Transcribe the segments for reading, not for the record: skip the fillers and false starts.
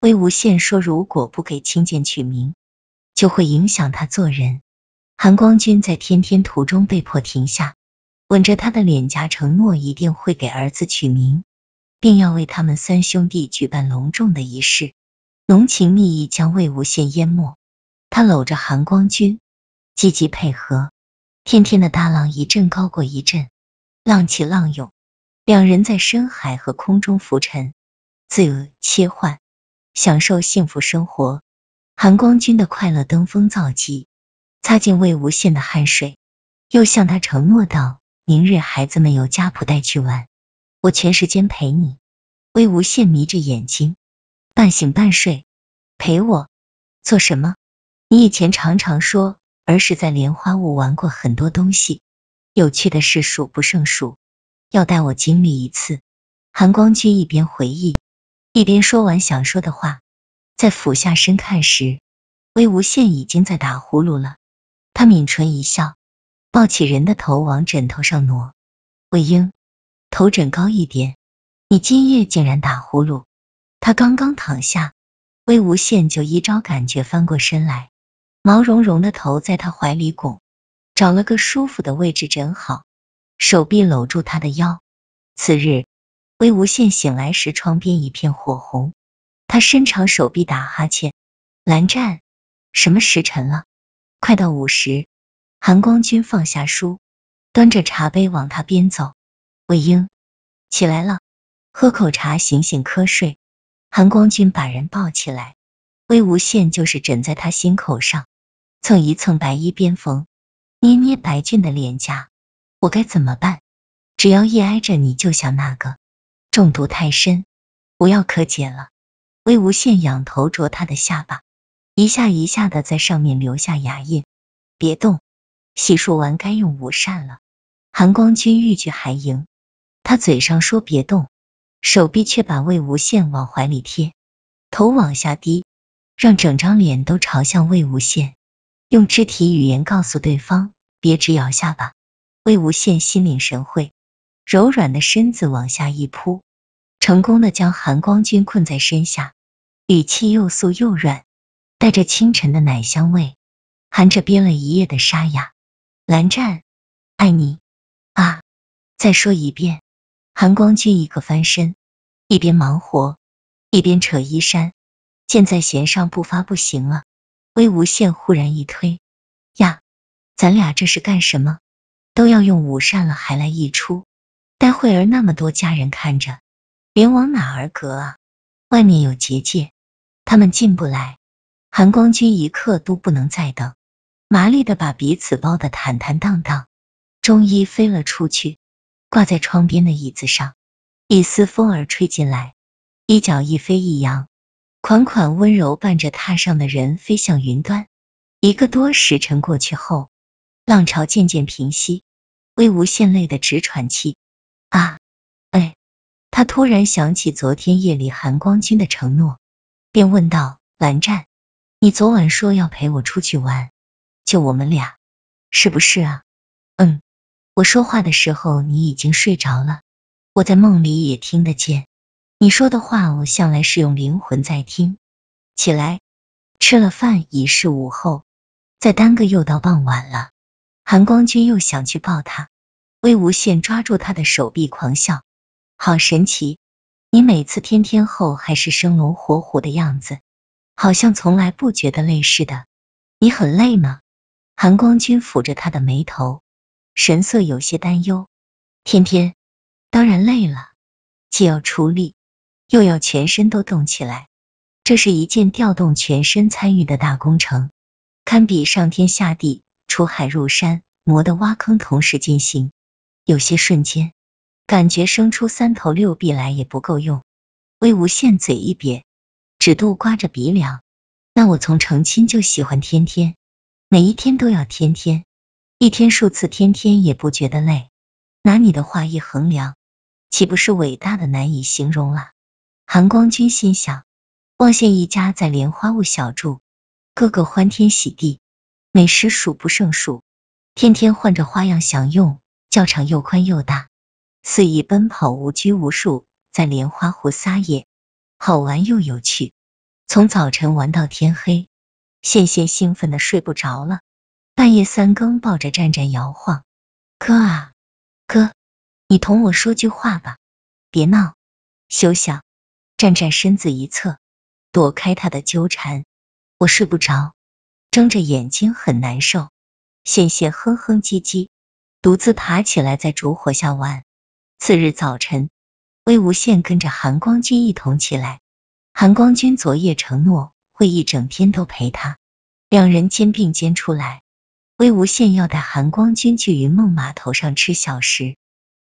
魏无羡说如果不给青剑取名，就会影响他做人。韩光君在天天途中被迫停下，吻着他的脸颊承诺一定会给儿子取名，并要为他们三兄弟举办隆重的仪式。浓情蜜意将魏无羡淹没，他搂着韩光君，积极配合。天天的大浪一阵高过一阵，浪起浪涌，两人在深海和空中浮沉，自由切换，享受幸福生活。韩光君的快乐登峰造极，擦净魏无羡的汗水，又向他承诺道：明日孩子们有家谱带去玩，我全时间陪你。魏无羡眯着眼睛，半醒半睡。陪我做什么？你以前常常说儿时在莲花坞玩过很多东西，有趣的事数不胜数，要带我经历一次。韩光君一边回忆，一边说完想说的话。在俯下身看时，魏无羡已经在打呼噜了。他抿唇一笑，抱起人的头往枕头上挪。魏婴，头枕高一点，你今夜竟然打呼噜。他刚刚躺下，魏无羡就依照感觉翻过身来，毛茸茸的头在他怀里拱，找了个舒服的位置枕好，手臂搂住他的腰。次日，魏无羡醒来时，窗边一片火红，他伸长手臂打哈欠。蓝湛，什么时辰了？快到午时。韩光君放下书，端着茶杯往他边走。魏婴，起来了，喝口茶醒醒瞌睡。韩光君把人抱起来，魏无羡就是枕在他心口上，蹭一蹭白衣边缝，捏捏白俊的脸颊。我该怎么办？只要一挨着你就像那个，中毒太深，不要可解了。魏无羡仰头啄他的下巴，一下一下的在上面留下牙印。别动，洗漱完该用午膳了。韩光君欲拒还迎，他嘴上说别动，手臂却把魏无羡往怀里贴，头往下低，让整张脸都朝向魏无羡，用肢体语言告诉对方别直摇下巴。魏无羡心领神会，柔软的身子往下一扑，成功的将韩光君困在身下，语气又酥又软，带着清晨的奶香味，含着憋了一夜的沙哑。蓝湛，爱你啊！再说一遍。韩光君一个翻身，一边忙活，一边扯衣衫，箭在弦上不发不行了。魏无羡忽然一推，呀，咱俩这是干什么？都要用午膳了还来一出，待会儿那么多家人看着，别往哪儿隔啊？外面有结界，他们进不来。韩光君一刻都不能再等，麻利的把彼此抱得坦坦荡荡。中衣飞了出去，挂在窗边的椅子上，一丝风儿吹进来，衣角一飞一扬，款款温柔伴着榻上的人飞向云端。一个多时辰过去后，浪潮渐渐平息，魏无羡累得直喘气。啊，哎，他突然想起昨天夜里韩光君的承诺，便问道：蓝湛，你昨晚说要陪我出去玩，就我们俩，是不是啊？我说话的时候你已经睡着了，我在梦里也听得见，你说的话我向来是用灵魂在听。起来，吃了饭已是午后，再耽搁又到傍晚了。韩光君又想去抱他，魏无羡抓住他的手臂狂笑，好神奇，你每次天天后还是生龙活虎的样子，好像从来不觉得累似的。你很累吗？韩光君抚着他的眉头，神色有些担忧。天天当然累了，既要出力，又要全身都动起来，这是一件调动全身参与的大工程，堪比上天下地、出海入山、磨得挖坑同时进行。有些瞬间，感觉生出三头六臂来也不够用。魏无羡嘴一瘪，指肚刮着鼻梁。那我从成亲就喜欢天天，每一天都要天天，一天数次天天也不觉得累。拿你的话一衡量，岂不是伟大的难以形容了？韩光君心想，望羡一家在莲花坞小住，个个欢天喜地，美食数不胜数，天天换着花样享用，教场又宽又大，肆意奔跑无拘无束，在莲花湖撒野，好玩又有趣。从早晨玩到天黑，羡羡兴奋的睡不着了，半夜3更抱着战战摇晃。哥啊，哥，你同我说句话吧，别闹，休想。战战身子一侧，躲开他的纠缠。我睡不着，睁着眼睛很难受。羡羡哼哼唧唧，独自爬起来在烛火下玩。次日早晨，魏无羡跟着韩光君一同起来。韩光君昨夜承诺会一整天都陪他，两人肩并肩出来。魏无羡要带韩光君去云梦码头上吃小食，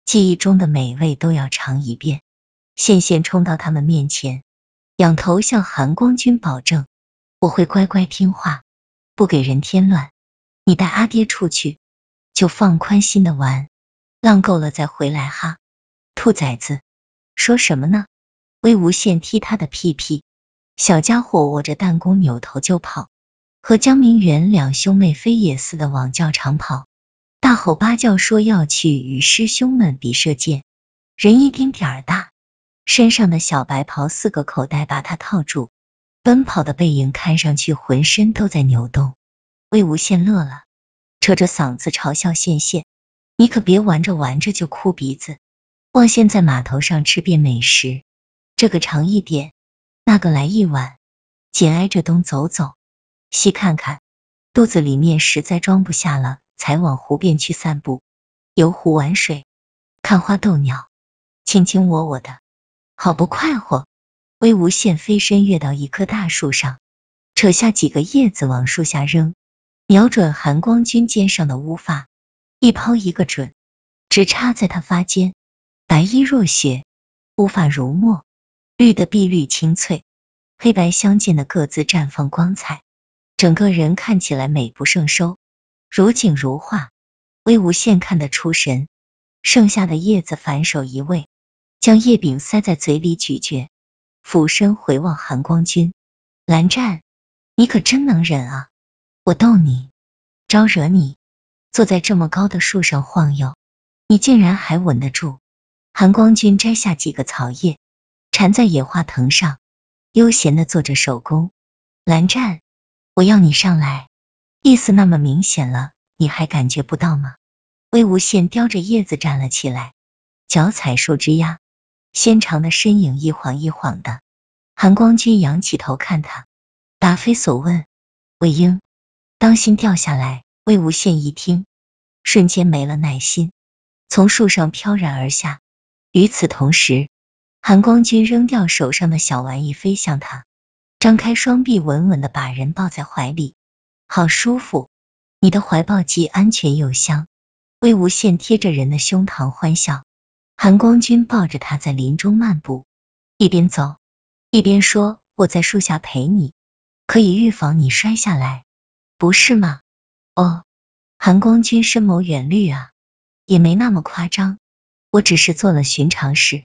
记忆中的美味都要尝一遍。羡羡冲到他们面前，仰头向韩光君保证，我会乖乖听话，不给人添乱，你带阿爹出去就放宽心的玩，浪够了再回来哈。兔崽子，说什么呢？魏无羡踢他的屁屁，小家伙握着弹弓扭头就跑，和江明远两兄妹飞也似的往教场跑，大吼八叫说要去与师兄们比射箭，人一丁点儿大，身上的小白袍4个口袋把他套住，奔跑的背影看上去浑身都在扭动。魏无羡乐了，扯着嗓子嘲笑羡羡，你可别玩着玩着就哭鼻子，望羡在码头上吃遍美食，这个尝一点，那个来一碗，紧挨着东走走，西看看，肚子里面实在装不下了，才往湖边去散步，游湖玩水，看花逗鸟，卿卿我我的，好不快活。魏无羡飞身跃到一棵大树上，扯下几个叶子往树下扔，瞄准韩光君肩上的乌发，一抛一个准，直插在他发间，白衣若雪，乌发如墨，绿的碧绿清脆，黑白相间的各自绽放光彩，整个人看起来美不胜收，如景如画。魏无羡看得出神，剩下的叶子反手一喂，将叶柄塞在嘴里咀嚼，俯身回望韩光君，蓝湛，你可真能忍啊，我逗你，招惹你，坐在这么高的树上晃悠，你竟然还稳得住。韩光君摘下几个草叶，缠在野花藤上，悠闲地做着手工。蓝湛，我要你上来，意思那么明显了，你还感觉不到吗？魏无羡叼着叶子站了起来，脚踩树枝丫，纤长的身影一晃一晃的。韩光君仰起头看他，答非所问，魏婴，当心掉下来。魏无羡一听，瞬间没了耐心，从树上飘然而下。与此同时，韩光君扔掉手上的小玩意飞向他，张开双臂稳稳地把人抱在怀里，好舒服，你的怀抱既安全又香。魏无羡贴着人的胸膛欢笑，韩光君抱着他在林中漫步，一边走一边说，我在树下陪你，可以预防你摔下来，不是吗？哦，韩光君深谋远虑啊，也没那么夸张，我只是做了寻常事，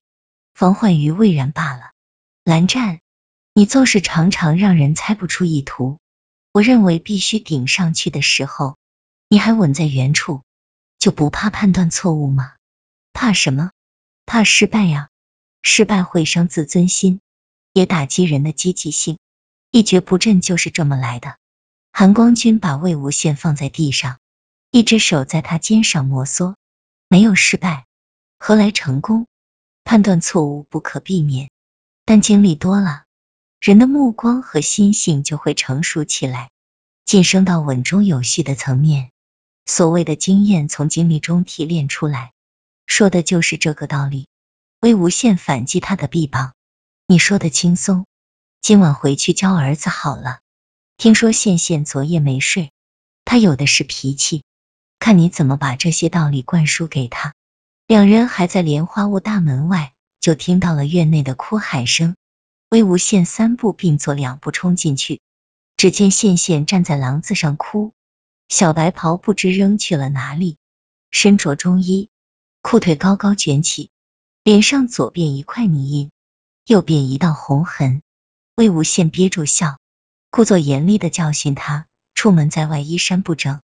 防患于未然罢了。蓝湛，你做事常常让人猜不出意图，我认为必须顶上去的时候，你还稳在原处，就不怕判断错误吗？怕什么？怕失败呀，失败会伤自尊心，也打击人的积极性，一蹶不振就是这么来的。韩光君把魏无羡放在地上，一只手在他肩上摩挲，没有失败，何来成功？判断错误不可避免，但经历多了，人的目光和心性就会成熟起来，晋升到稳中有序的层面。所谓的经验从经历中提炼出来，说的就是这个道理。魏无羡反击他的臂膀，你说的轻松，今晚回去教儿子好了。听说羡羡昨夜没睡，他有的是脾气，看你怎么把这些道理灌输给他。两人还在莲花坞大门外，就听到了院内的哭喊声。魏无羡3步并作2步冲进去，只见羡羡站在廊子上哭，小白袍不知扔去了哪里，身着中衣，裤腿高高卷起，脸上左边一块泥印，右边一道红痕。魏无羡憋住笑，故作严厉地教训他，出门在外衣衫不整，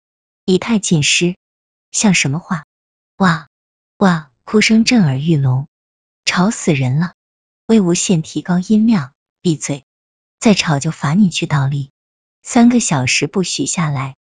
仪态尽失，像什么话？哇哇，哭声震耳欲聋，吵死人了。魏无羡提高音量，闭嘴，再吵就罚你去倒立，3个小时不许下来。